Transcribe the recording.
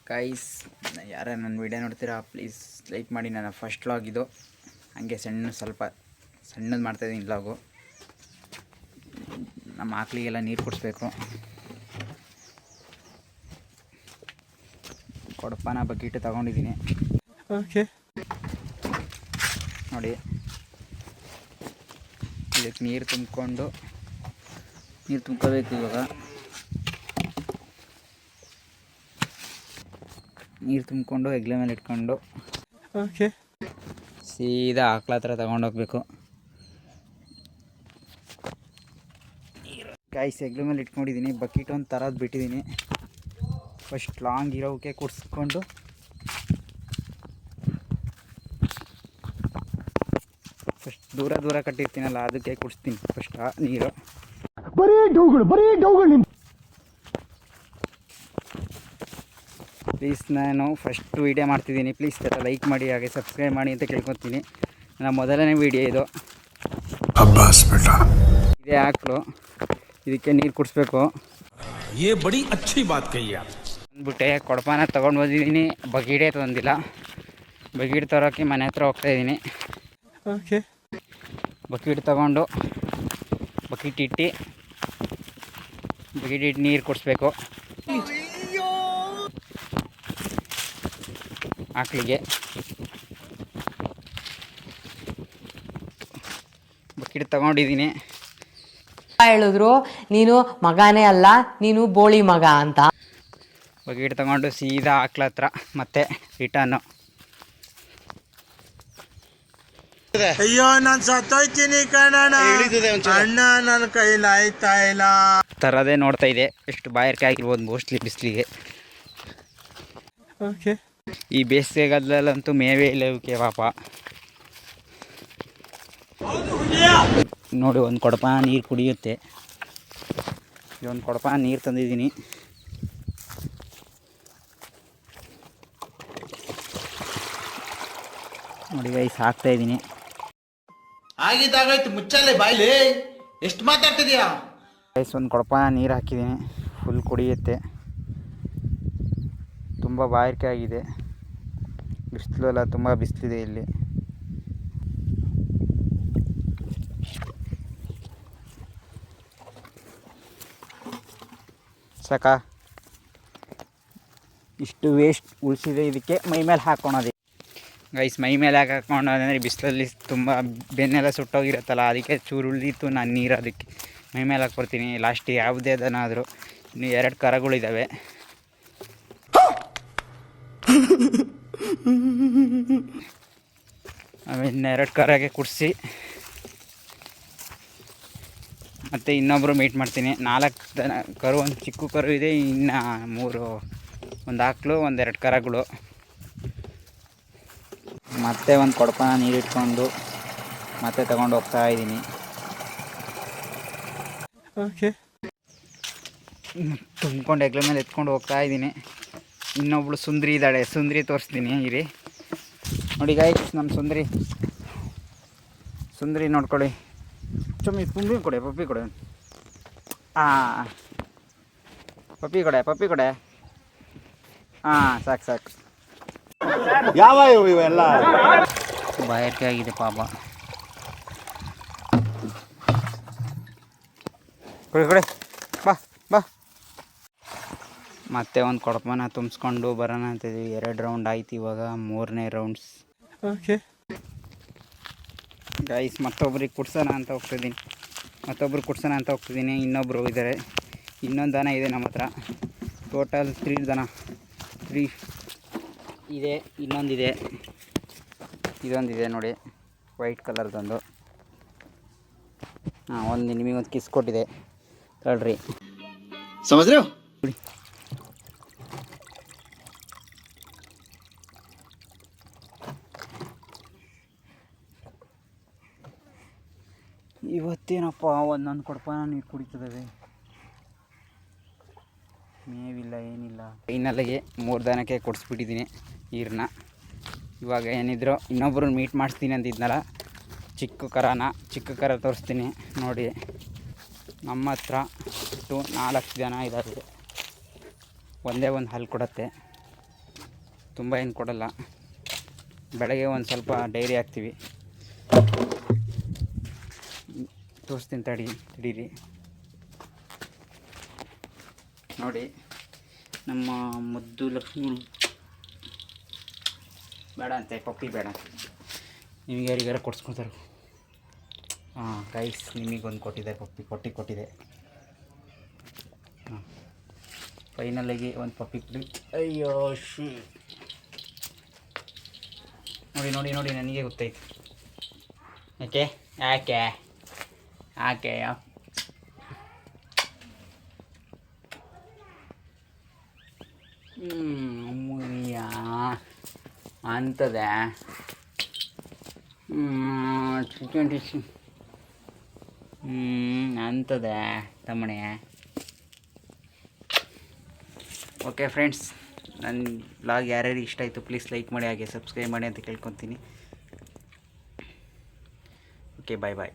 Guys, ಯಾರು ನನ್ನ video ನೋಡ್ತೀರಾ ಪ್ಲೀಸ್ ಲೈಕ್ ಮಾಡಿ. ನನ್ನ ಫಸ್ಟ್ ವ್ಲಾಗ್ ಇದು. ಹಾಗೆ ಸ್ವಲ್ಪ ಸಣ್ಣದು ಮಾಡ್ತಾಯಿದ್ದೀನಿ ವ್ಲಾಗು. ನಮ್ಮ ಆಕಳಿಗೆಲ್ಲ ನೀರು ಕುಡಿಸ್ಬೇಕು. ಕೊಡಪಾನ ಬಕೆಟ್ ತಗೊಂಡಿದ್ದೀನಿ. ಓಕೆ ನೋಡಿ, ಇದಕ್ಕೆ ನೀರು ತುಂಬ್ಕೋಬೇಕು. ಇವಾಗ ನೀರು ತುಂಬಿಕೊಂಡು ಹೆಗ್ಲೆ ಮೇಲೆ ಇಟ್ಕೊಂಡು ಓಕೆ ಸೀದಾ ಆಕಳ ಹತ್ರ ತಗೊಂಡೋಗ್ಬೇಕು. ಕಾಯಿಸಿ ಹೆಗ್ಲೆ ಮೇಲೆ ಇಟ್ಕೊಂಡಿದ್ದೀನಿ. ಬಕೆಟ್ ಒಂದು ಥರದ್ದು ಬಿಟ್ಟಿದ್ದೀನಿ. ಫಸ್ಟ್ ಲಾಂಗ್ ಇರೋಕ್ಕೆ ಕುಡಿಸ್ಕೊಂಡು ಫಸ್ಟ್ ದೂರ ಕಟ್ಟಿರ್ತೀನಲ್ಲ ಅದಕ್ಕೆ ಕುಡಿಸ್ತೀನಿ ಫಸ್ಟ್ ನೀರು. ಬರೀ ಡೌಗಳು. ಪ್ಲೀಸ್, ನಾನು ಫಸ್ಟ್ ವೀಡಿಯೋ ಮಾಡ್ತಿದ್ದೀನಿ. ಪ್ಲೀಸ್ ಲೈಕ್ ಮಾಡಿ, ಹಾಗೆ ಸಬ್ಸ್ಕ್ರೈಬ್ ಮಾಡಿ ಅಂತ ಕೇಳ್ಕೊತೀನಿ. ನನ್ನ ಮೊದಲನೇ ವೀಡಿಯೋ ಇದು. ಇದೇ ಆಕಳು, ಇದಕ್ಕೆ ನೀರು ಕುಡಿಸ್ಬೇಕು. ಬಡಿ ಅಚ್ಚಿ ಬಾತ್ ಕಹಿ ಅಂದ್ಬಿಟ್ಟೆ ಕೊಡಪಾನ ತೊಗೊಂಡು ಬಂದಿದ್ದೀನಿ. ಬಗೀಡೆ ತಂದಿಲ್ಲ. ಬಗೀಡ್ ತರೋಕ್ಕೆ ಮನೆ ಹತ್ರ ಹೋಗ್ತಾಯಿದ್ದೀನಿ. ಓಕೆ, ಬಕೆಟ್ ತಗೊಂಡು ಬಕೆಟ್ ಇಟ್ಟು ನೀರು ಕುಡಿಸ್ಬೇಕು ಆಕಳಿಗೆ. ಬಕೆಟ್ ತಗೊಂಡಿದ್ದೀನಿ. ಹೇಳಿದ್ರು ನೀನು ಮಗನೇ ಅಲ್ಲ, ನೀನು ಬೋಳಿ ಮಗ ಅಂತ. ಬಕೆಟ್ ತಗೊಂಡು ಸೀದಾ ಆಕಳ ಹತ್ರ ಮತ್ತೆ ರಿಟರ್ನು. ಅಯ್ಯೋ, ನಾನು ಸತ್ತೋಯ್ತೀನಿ ಕಣಣ್ಣ, ಅಣ್ಣ ನನ್ನ ಕೈಲಿ ಆಯ್ತಾ ಇಲ್ಲ. ಥರದೇ ನೋಡ್ತಾ ಇದೆ. ಎಷ್ಟು ಬಾಯಾರಿಕೆ ಆಗಿರ್ಬೋದು ಮೋಸ್ಟ್ಲಿ ಬಿಸಿಲಿಗೆ. ಓಕೆ, ಈ ಬೇಸಿಗೆಗಾಲದಲ್ಲಂತೂ ಮೇವೇ ಇಲ್ಲ ಇವಕ್ಕೆ ಪಾಪ. ನೋಡಿ, ಒಂದು ಕೊಡಪ ನೀರು ಕುಡಿಯುತ್ತೆ. ಒಂದು ಕೊಡಪ ನೀರು ತಂದಿದ್ದೀನಿ. ನೋಡಿ ಗೈಸ್, ಹಾಕ್ತಾಯಿದ್ದೀನಿ. ಆಗಿದ್ದಾಗಾಯ್ತು, ಮುಚ್ಚಲ್ಲೇ ಬಾಯ್ಲಿ, ಎಷ್ಟು ಮಾತಾಡ್ತಿದ್ಯಾ ಗೈಸ್. ಒಂದು ಕೊಡಪ ನೀರು ಹಾಕಿದ್ದೀನಿ. ಫುಲ್ ಕುಡಿಯುತ್ತೆ. ತುಂಬ ಬಾಯಾರಿಕೆ ಆಗಿದೆ. ಬಿಸಿಲು ಎಲ್ಲ ತುಂಬ ಬಿಸಿಲಿದೆ ಇಲ್ಲಿ. ಸಾಕ, ಇಷ್ಟು ವೇಸ್ಟ್ ಉಳಿಸಿದೆ. ಇದಕ್ಕೆ ಮೈ ಮೇಲೆ ಹಾಕ್ಕೊಳೋದು ಗೈಸ್. ಮೈ ಮೇಲೆ ಹಾಕೊಂಡೋದಂದರೆ ಬಿಸಿಲಲ್ಲಿ ತುಂಬ ಬೆನ್ನೆಲ್ಲ ಸುಟ್ಟೋಗಿರುತ್ತಲ್ಲ, ಅದಕ್ಕೆ ಚೂರು ಉಳಿದಿತ್ತು. ನಾನು ನೀರು ಅದಕ್ಕೆ ಮೈ ಮೇಲೆ ಹಾಕ್ಕೊಡ್ತೀನಿ. ಲಾಸ್ಟ್ ಯಾವುದೇ ದನ ಆದರೂ. ಇನ್ನು 2 ಕರಗಳಿದ್ದಾವೆ. ಆಮೇಲೆ 2 ಕರಗೆ ಕುಡಿಸಿ ಮತ್ತು ಇನ್ನೊಬ್ಬರು ಮೀಟ್ ಮಾಡ್ತೀನಿ. 4 ದನ ಕರು, ಒಂದು ಚಿಕ್ಕ ಕರು ಇದೆ. ಇನ್ನು 3, ಒಂದು ಆಕಳು, 2 ಕರಗಳು. ಮತ್ತೆ ಒಂದು ಕೊಡಪಾನ ನೀರಿಟ್ಕೊಂಡು ಮತ್ತೆ ತಗೊಂಡು ಹೋಗ್ತಾ ಇದ್ದೀನಿ. ಓಕೆ, ತುಂಬ್ಕೊಂಡು ಹೆಗ್ಲ ಮೇಲೆ ಎತ್ಕೊಂಡು ಹೋಗ್ತಾ ಇದ್ದೀನಿ. ಇನ್ನೊಬ್ಳು ಸುಂದ್ರಿ ಇದ್ದಾಳೆ. ಸುಂದ್ರಿ ತೋರಿಸ್ತೀನಿ ಇರಿ. ನೋಡಿ ಗೈಸ್, ನಮ್ಮ ಸುಂದ್ರಿ ನೋಡ್ಕೊಳ್ಳಿ. ಪಪ್ಪಿ ಕೊಡೆ. ಹಾಂ, ಪಪ್ಪಿ ಕೊಡೆ. ಹಾಂ, ಸಾಕು. ಯಾವ ಇವೆಲ್ಲ ಬಾಯಾರಿಕೆ ಆಗಿದೆ ಪಾಪ. ಕೊಡೆ ಬಾ. ಮತ್ತೆ ಒಂದು ಕೊಡಪಾನ ತುಂಬಿಸ್ಕೊಂಡು ಬರೋಣ ಅಂತಿದ್ದೀವಿ. 2 ರೌಂಡ್ ಆಯ್ತು, ಇವಾಗ 3ನೇ ರೌಂಡ್ಸ್. ಓಕೆ ಗೈಸ್, ಮತ್ತೊಬ್ರಿಗೆ ಕುಡ್ಸೋಣ ಅಂತ ಹೋಗ್ತಿದ್ದೀನಿ. ಇನ್ನೊಬ್ಬರು ಇದ್ದಾರೆ. ಇನ್ನೊಂದು ದನ ಇದೆ ನಮ್ಮ ಹತ್ರ. ಟೋಟಲ್ 3 ದನ. 3 ಇದೆ. ಇನ್ನೊಂದಿದೆ, ಇದೊಂದಿದೆ ನೋಡಿ, ವೈಟ್ ಕಲರ್ದೊಂದು. ಹಾಂ, ನಿಮಗೊಂದು ಕಿಸ್ ಕೊಟ್ಟಿದೆ ಕಳ್ರಿ. ಸಮಜ್ರೆ ಇವತ್ತೇನಪ್ಪ ಒಂದೊಂದು ಕೊಡಪಾನ ನೀರು ಕುಡಿತದೆ. ಮೇವಿಲ್ಲ, ಏನಿಲ್ಲ. ಫೈನಲ್ಲಿಗೆ 3 ದನಕ್ಕೆ ಕೊಡಿಸ್ಬಿಟ್ಟಿದ್ದೀನಿ ನೀರನ್ನ. ಇವಾಗ ಏನಿದ್ರು ಇನ್ನೊಬ್ಬರು ಮೀಟ್ ಮಾಡಿಸ್ತೀನಿ ಅಂತಿದ್ನಲ್ಲ, ಚಿಕ್ಕ ಕರ ತೋರಿಸ್ತೀನಿ ನೋಡಿ. ನಮ್ಮ ಹತ್ರ 4 ಜನ ಇದ್ದಾರೆ. ಒಂದೇ ಒಂದು ಹಾಲು ಕೊಡುತ್ತೆ. ತುಂಬ ಏನು ಕೊಡಲ್ಲ. ಬೆಳಗ್ಗೆ ಒಂದು ಸ್ವಲ್ಪ ಡೈರಿ ಹಾಕ್ತೀವಿ. ತೋರಿಸ್ತೀನಿ ತಡೀರಿ. ನೋಡಿ ನಮ್ಮ ಮುದ್ದು ಲಕ್ಷ್ಮಿ ಬೇಡ ಅಂತೆ, ಪಪ್ಪಿ ಬೇಡ. ನಿಮಗೆ ಯಾರಿಗಾರ ಕೊಡ್ಸ್ಕೊತಾರೆ. ಹಾಂ ಗೈಸ್, ನಿಮಗೊಂದು ಕೊಟ್ಟಿದೆ ಪಪ್ಪಿ, ಕೊಟ್ಟಿದೆ. ಹಾಂ, ಫೈನಲಾಗಿ ಒಂದು ಪಪ್ಪಿ ಕೊಡಿ. ಅಯ್ಯೋ ಶಿ, ನೋಡಿ ನನಗೆ ಗೊತ್ತಾಯ್ತು. ಯಾಕೆ ಅಮ್ಮಯ್ಯ ಅಂತದೆ. ಅಂತದೆ ತಮ್ಮಣೆ. ಓಕೆ ಫ್ರೆಂಡ್ಸ್, ನನ್ನ ಬ್ಲಾಗ್ ಯಾರ್ಯಾರು ಇಷ್ಟ ಆಯಿತು ಪ್ಲೀಸ್ ಲೈಕ್ ಮಾಡಿ, ಹಾಗೆ ಸಬ್ಸ್ಕ್ರೈಬ್ ಮಾಡಿ ಅಂತ ಕೇಳ್ಕೊತೀನಿ. ಓಕೆ, ಬಾಯ್.